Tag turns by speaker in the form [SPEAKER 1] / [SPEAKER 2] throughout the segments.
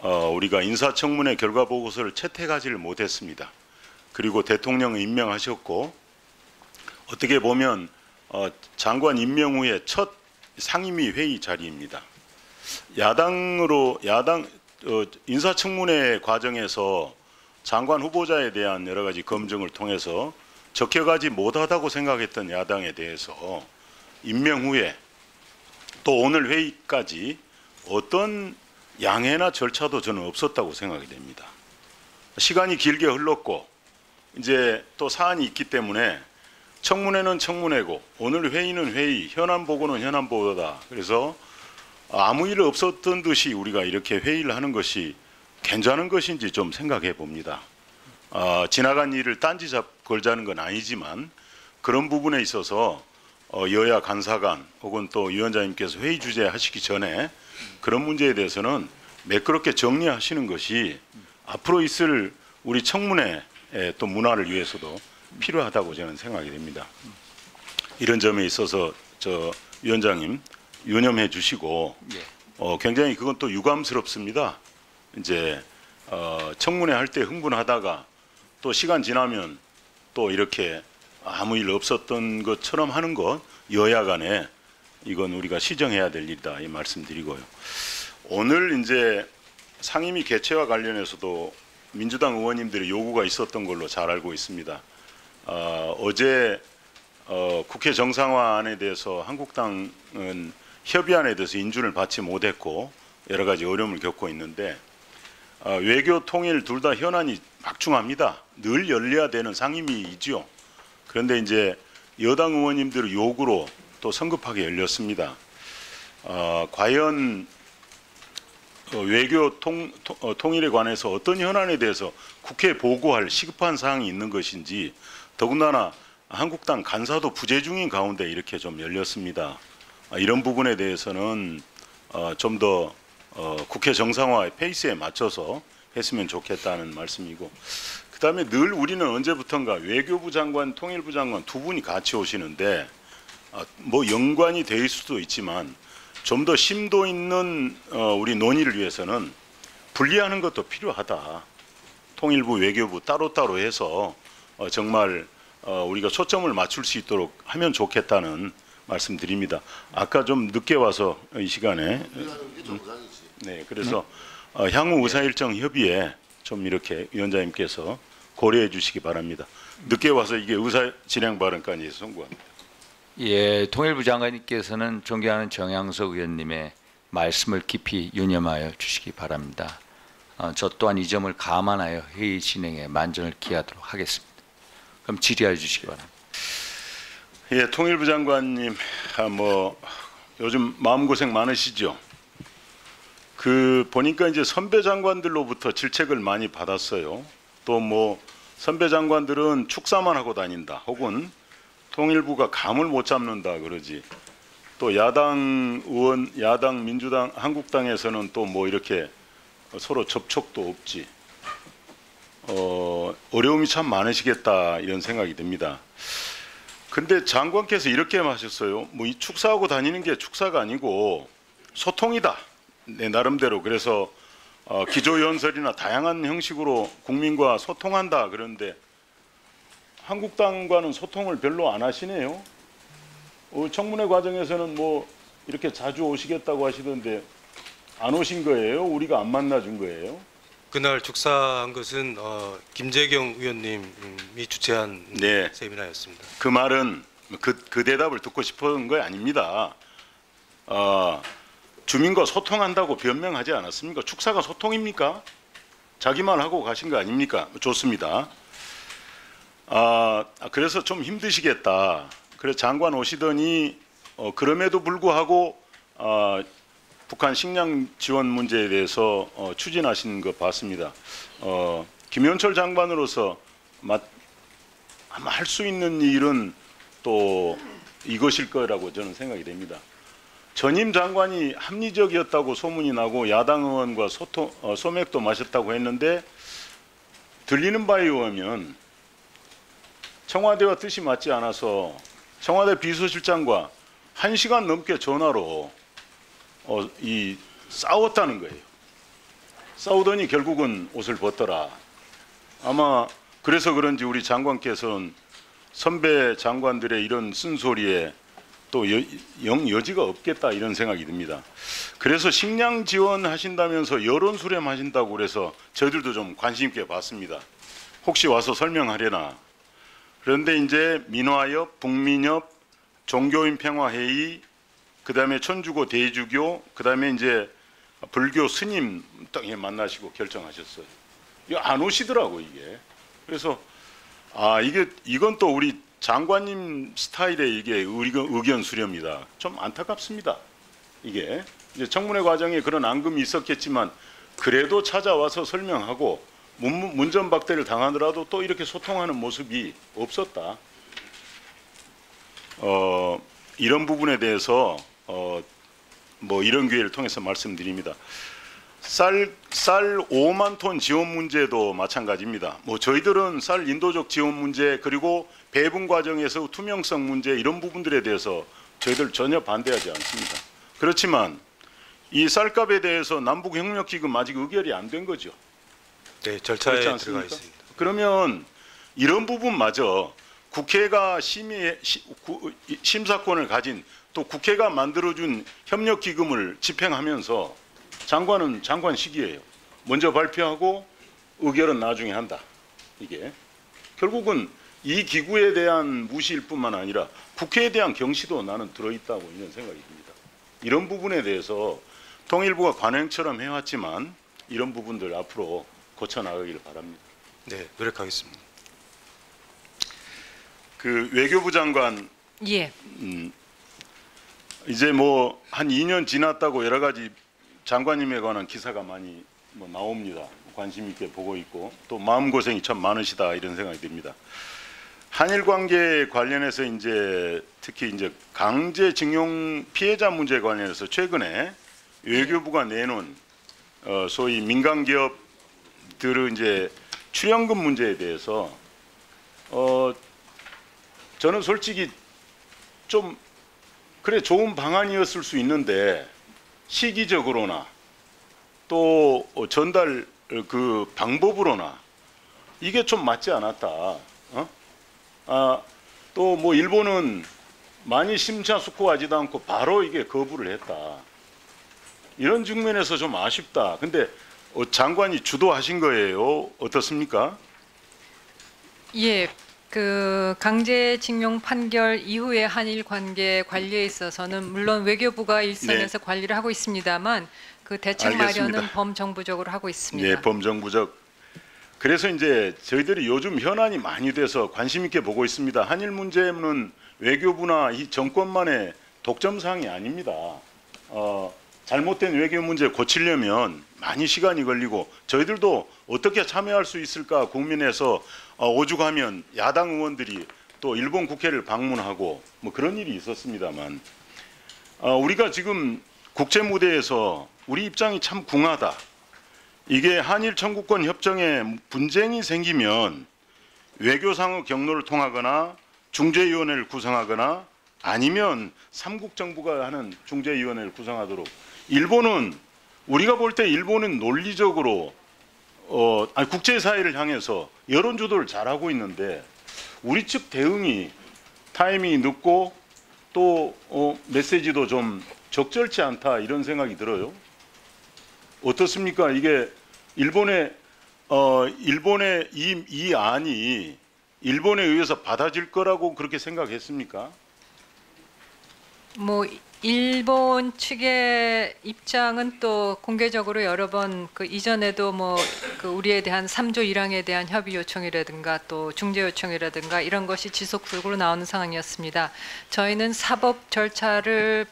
[SPEAKER 1] 우리가 인사청문회 결과 보고서를 채택하지를 못했습니다. 그리고 대통령을 임명하셨고 어떻게 보면 장관 임명 후에 첫 상임위 회의 자리입니다. 야당 인사청문회 과정에서 장관 후보자에 대한 여러 가지 검증을 통해서 적격하지 못하다고 생각했던 야당에 대해서 임명 후에 또 오늘 회의까지 어떤 양해나 절차도 저는 없었다고 생각이 됩니다. 시간이 길게 흘렀고 이제 또 사안이 있기 때문에 청문회는 청문회고 오늘 회의는 회의, 현안 보고는 현안 보고다. 그래서 아무 일 없었던 듯이 우리가 이렇게 회의를 하는 것이 괜찮은 것인지 좀 생각해 봅니다. 지나간 일을 딴지 걸자는 건 아니지만 그런 부분에 있어서 여야 간사간 혹은 또 위원장님께서 회의 주재하시기 전에 그런 문제에 대해서는 매끄럽게 정리하시는 것이 앞으로 있을 우리 청문회 또 문화를 위해서도 필요하다고 저는 생각이 됩니다. 이런 점에 있어서 위원장님 유념해 주시고 굉장히 그건 또 유감스럽습니다. 이제 청문회 할 때 흥분하다가 또 시간 지나면 또 이렇게 아무 일 없었던 것처럼 하는 것 여야 간에 이건 우리가 시정해야 될 일이다 이 말씀드리고요. 오늘 이제 상임위 개최와 관련해서도 민주당 의원님들의 요구가 있었던 걸로 잘 알고 있습니다. 어제 국회 정상화안에 대해서 한국당은 협의안에 대해서 인준을 받지 못했고 여러 가지 어려움을 겪고 있는데 외교 통일 둘 다 현안이 막중합니다. 늘 열려야 되는 상임위이죠. 그런데 이제 여당 의원님들의 요구로 또 성급하게 열렸습니다. 과연 외교 통일에 관해서 어떤 현안에 대해서 국회에 보고할 시급한 사항이 있는 것인지 더군다나 한국당 간사도 부재 중인 가운데 이렇게 좀 열렸습니다. 이런 부분에 대해서는 좀 더 국회 정상화의 페이스에 맞춰서 했으면 좋겠다는 말씀이고 그 다음에 늘 우리는 언제부턴가 외교부 장관, 통일부 장관 두 분이 같이 오시는데 뭐 연관이 될 수도 있지만 좀 더 심도 있는 우리 논의를 위해서는 분리하는 것도 필요하다. 통일부, 외교부 따로따로 해서 정말 우리가 초점을 맞출 수 있도록 하면 좋겠다는 말씀드립니다. 아까 좀 늦게 와서 이 시간에 네, 그래서 향후 의사일정 협의에 좀 이렇게 위원장님께서 고려해 주시기 바랍니다. 늦게 와서 이게 의사 진행 발언까지 송구합니다.
[SPEAKER 2] 예, 통일부 장관님께서는 존경하는 정양석 의원님의 말씀을 깊이 유념하여 주시기 바랍니다. 저 또한 이 점을 감안하여 회의 진행에 만전을 기하도록 하겠습니다. 그럼 질의하여 주시기 바랍니다.
[SPEAKER 1] 예, 통일부 장관님, 뭐 요즘 마음고생 많으시죠? 보니까 이제 선배 장관들로부터 질책을 많이 받았어요. 또 뭐 선배 장관들은 축사만 하고 다닌다, 혹은 통일부가 감을 못 잡는다 그러지. 또 야당 의원, 야당, 민주당, 한국당에서는 또 뭐 이렇게 서로 접촉도 없지. 어려움이 참 많으시겠다 이런 생각이 듭니다. 근데 장관께서 이렇게 하셨어요. 뭐 이 축사하고 다니는 게 축사가 아니고 소통이다. 내 나름대로. 그래서 기조연설이나 다양한 형식으로 국민과 소통한다. 그런데 한국당과는 소통을 별로 안 하시네요. 청문회 과정에서는 뭐 이렇게 자주 오시겠다고 하시던데 안 오신 거예요? 우리가 안 만나준 거예요?
[SPEAKER 3] 그날 축사한 것은 김재경 의원님이 주최한
[SPEAKER 1] 네.
[SPEAKER 3] 세미나였습니다.
[SPEAKER 1] 그 말은 그 대답을 듣고 싶은 거 아닙니다. 주민과 소통한다고 변명하지 않았습니까? 축사가 소통입니까? 자기만 하고 가신 거 아닙니까? 좋습니다. 그래서 좀 힘드시겠다. 그래서 장관 오시더니 그럼에도 불구하고 북한 식량 지원 문제에 대해서 추진하시는 거 봤습니다. 김현철 장관으로서 아마 할 수 있는 일은 또 이것일 거라고 저는 생각이 됩니다. 전임 장관이 합리적이었다고 소문이 나고 야당 의원과 소맥도 마셨다고 했는데 들리는 바에 의하면 청와대와 뜻이 맞지 않아서 청와대 비서실장과 1시간 넘게 전화로 싸웠다는 거예요. 싸우더니 결국은 옷을 벗더라. 아마 그래서 그런지 우리 장관께서는 선배 장관들의 이런 쓴소리에 또 영 여지가 없겠다 이런 생각이 듭니다. 그래서 식량 지원하신다면서 여론 수렴하신다고 그래서 저희들도 좀 관심 있게 봤습니다. 혹시 와서 설명하려나. 그런데 이제 민화협, 북민협, 종교인 평화회의, 그다음에 천주교 대주교, 그다음에 이제 불교 스님 딱 만나시고 결정하셨어요. 이거 안 오시더라고 이게. 그래서 이건 또 우리 장관님 스타일의 이게 의견 수렴이다. 좀 안타깝습니다. 이게 이제 청문회 과정에 그런 앙금이 있었겠지만 그래도 찾아와서 설명하고 문전박대를 당하더라도 또 이렇게 소통하는 모습이 없었다. 이런 부분에 대해서 뭐 이런 기회를 통해서 말씀드립니다. 쌀 5만 톤 지원 문제도 마찬가지입니다. 뭐 저희들은 쌀 인도적 지원 문제 그리고 배분 과정에서 투명성 문제 이런 부분들에 대해서 저희들 전혀 반대하지 않습니다. 그렇지만 이 쌀값에 대해서 남북협력기금 아직 의결이 안 된 거죠.
[SPEAKER 3] 네, 절차에
[SPEAKER 1] 그렇지
[SPEAKER 3] 들어가
[SPEAKER 1] 않습니까?
[SPEAKER 3] 있습니다.
[SPEAKER 1] 그러면 이런 부분마저 국회가 심사권을 가진 또 국회가 만들어준 협력기금을 집행하면서 장관은 장관식이에요. 먼저 발표하고 의결은 나중에 한다. 이게 결국은 이 기구에 대한 무시일 뿐만 아니라 국회에 대한 경시도 나는 들어있다고 이런 생각이 듭니다. 이런 부분에 대해서 통일부가 관행처럼 해왔지만 이런 부분들 앞으로 고쳐나가기를 바랍니다.
[SPEAKER 3] 네, 노력하겠습니다.
[SPEAKER 1] 그 외교부 장관
[SPEAKER 4] 예.
[SPEAKER 1] 이제 뭐 한 2년 지났다고 여러 가지 장관님에 관한 기사가 많이 뭐 나옵니다. 관심 있게 보고 있고 또 마음고생이 참 많으시다 이런 생각이 듭니다. 한일 관계 관련해서 이제 특히 이제 강제징용 피해자 문제 관련해서 최근에 외교부가 내놓은 소위 민간 기업들의 이제 출연금 문제에 대해서 저는 솔직히 좀 그래 좋은 방안이었을 수 있는데 시기적으로나 또 전달 그 방법으로나 이게 좀 맞지 않았다. 또 뭐 일본은 많이 심사숙고하지도 않고 바로 이게 거부를 했다. 이런 측면에서 좀 아쉽다. 근데 장관이 주도하신 거예요. 어떻습니까?
[SPEAKER 4] 예. 그 강제징용 판결 이후의 한일 관계 관리에 있어서는 물론 외교부가 일선에서 관리를 하고 있습니다만 그 대책
[SPEAKER 1] 알겠습니다.
[SPEAKER 4] 마련은 범정부적으로 하고 있습니다.
[SPEAKER 1] 네, 범정부적. 그래서 이제 저희들이 요즘 현안이 많이 돼서 관심 있게 보고 있습니다. 한일 문제는 외교부나 이 정권만의 독점 사항이 아닙니다. 잘못된 외교 문제 고치려면 많이 시간이 걸리고 저희들도 어떻게 참여할 수 있을까 고민해서 오죽하면 야당 의원들이 또 일본 국회를 방문하고 뭐 그런 일이 있었습니다만 우리가 지금 국제 무대에서 우리 입장이 참 궁하다. 이게 한일 청구권 협정에 분쟁이 생기면 외교상의 경로를 통하거나 중재위원회를 구성하거나 아니면 삼국 정부가 하는 중재위원회를 구성하도록 일본은 우리가 볼 때 일본은 논리적으로 국제사회를 향해서 여론 주도를 잘하고 있는데 우리 측 대응이 타이밍이 늦고 또 메시지도 좀 적절치 않다 이런 생각이 들어요. 어떻습니까? 이게 일본의 이 안이 일본에 의해서 받아질 거라고 그렇게 생각했습니까?
[SPEAKER 4] 뭐 일본 측의 입장은 또 공개적으로 여러 번 그 이전에도 뭐 그 우리에 대한 3조 1항에 대한 협의 요청이라든가 또 중재 요청이라든가 이런 것이 지속적으로 나오는 상황이었습니다. 저희는 사법 절차를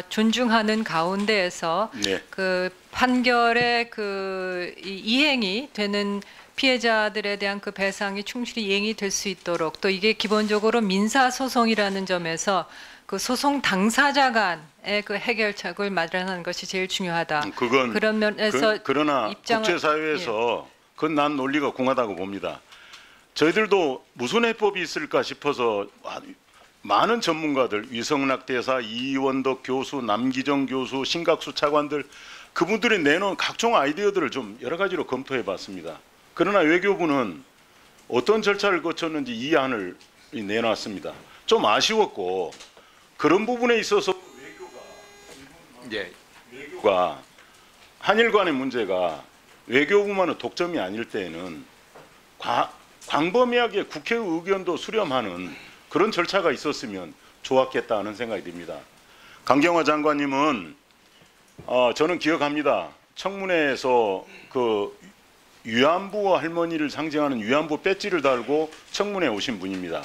[SPEAKER 4] 존중하는 가운데에서
[SPEAKER 1] 네.
[SPEAKER 4] 그 판결의 그 이행이 되는 피해자들에 대한 그 배상이 충실히 이행이 될 수 있도록 또 이게 기본적으로 민사 소송이라는 점에서 그 소송 당사자 간의 그 해결책을 마련하는 것이 제일 중요하다. 그런 면에서
[SPEAKER 1] 그러나
[SPEAKER 4] 입장을-
[SPEAKER 1] 국제사회에서 그건 난 논리가 공하다고 봅니다. 저희들도 무슨 해법이 있을까 싶어서 많은 전문가들 위성락 대사, 이원덕 교수, 남기정 교수, 신각수 차관들 그분들이 내놓은 각종 아이디어들을 좀 여러 가지로 검토해 봤습니다. 그러나 외교부는 어떤 절차를 거쳤는지 이안을 내놨습니다. 좀 아쉬웠고 그런 부분에 있어서
[SPEAKER 2] 예.
[SPEAKER 1] 외교가 한일 간의 문제가 외교부만의 독점이 아닐 때에는 광범위하게 국회 의견도 수렴하는 그런 절차가 있었으면 좋았겠다는 생각이 듭니다. 강경화 장관님은 저는 기억합니다. 청문회에서 그 위안부 할머니를 상징하는 위안부 배지를 달고 청문회에 오신 분입니다.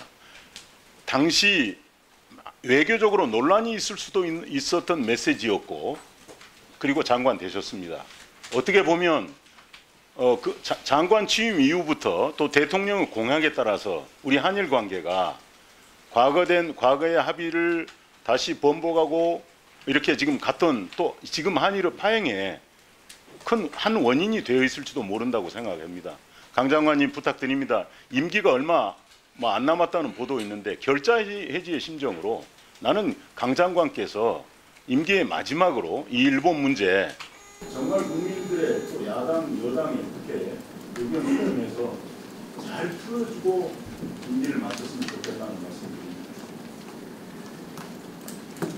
[SPEAKER 1] 당시 외교적으로 논란이 있을 수도 있었던 메시지였고 그리고 장관 되셨습니다. 어떻게 보면 장관 취임 이후부터 또 대통령의 공약에 따라서 우리 한일 관계가 과거의 합의를 다시 번복하고 이렇게 지금 갔던 또 지금 한일의 파행에 큰 한 원인이 되어 있을지도 모른다고 생각합니다. 강 장관님 부탁드립니다. 임기가 얼마 안 남았다는 보도 있는데 결자해지의 심정으로 나는 강 장관께서 임기의 마지막으로 이 일본 문제 정말 국민들의 또 야당 여당이 어떻게 의견 수렴해서 잘 풀어주고 임기를 마쳤으면 좋겠다는 말씀입니다.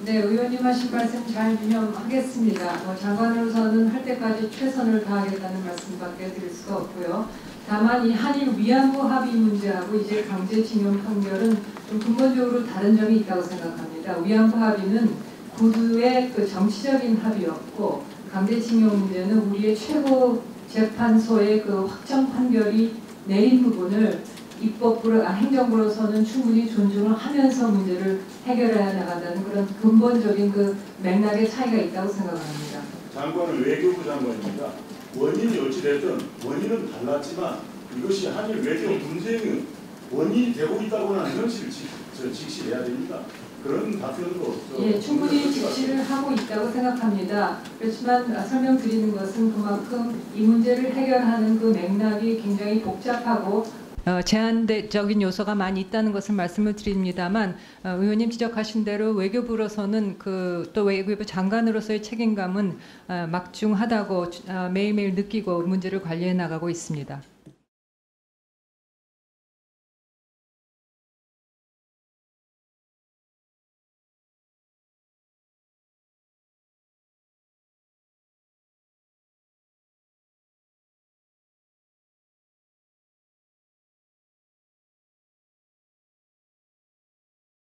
[SPEAKER 5] 네, 의원님 하신 말씀 잘 유념하겠습니다. 장관으로서는 할 때까지 최선을 다하겠다는 말씀밖에 드릴 수가 없고요. 다만 이 한일 위안부 합의 문제하고 이제 강제징용 판결은 좀 근본적으로 다른 점이 있다고 생각합니다. 위안부 합의는 구두의 그 정치적인 합의였고 강제징용 문제는 우리의 최고 재판소의 그 확정 판결이 내린 부분을 입법부로 행정부로서는 충분히 존중을 하면서 문제를 해결해야 나간다는 그런 근본적인 그 맥락의 차이가 있다고 생각합니다.
[SPEAKER 1] 장관은 외교부 장관입니다. 원인이 어찌됐든 원인은 달랐지만 이것이 한일 외교 분쟁의 원인이 되고 있다고 하는 현실을 직시해야 됩니다. 그런 답변도
[SPEAKER 5] 예, 충분히 직시를 하고 있다고 생각합니다. 그렇지만 설명드리는 것은 그만큼 이 문제를 해결하는 그 맥락이 굉장히 복잡하고
[SPEAKER 4] 제한적인 요소가 많이 있다는 것을 말씀을 드립니다만 의원님 지적하신 대로 외교부로서는 또 외교부 장관으로서의 책임감은 막중하다고 매일매일 느끼고 문제를 관리해 나가고 있습니다.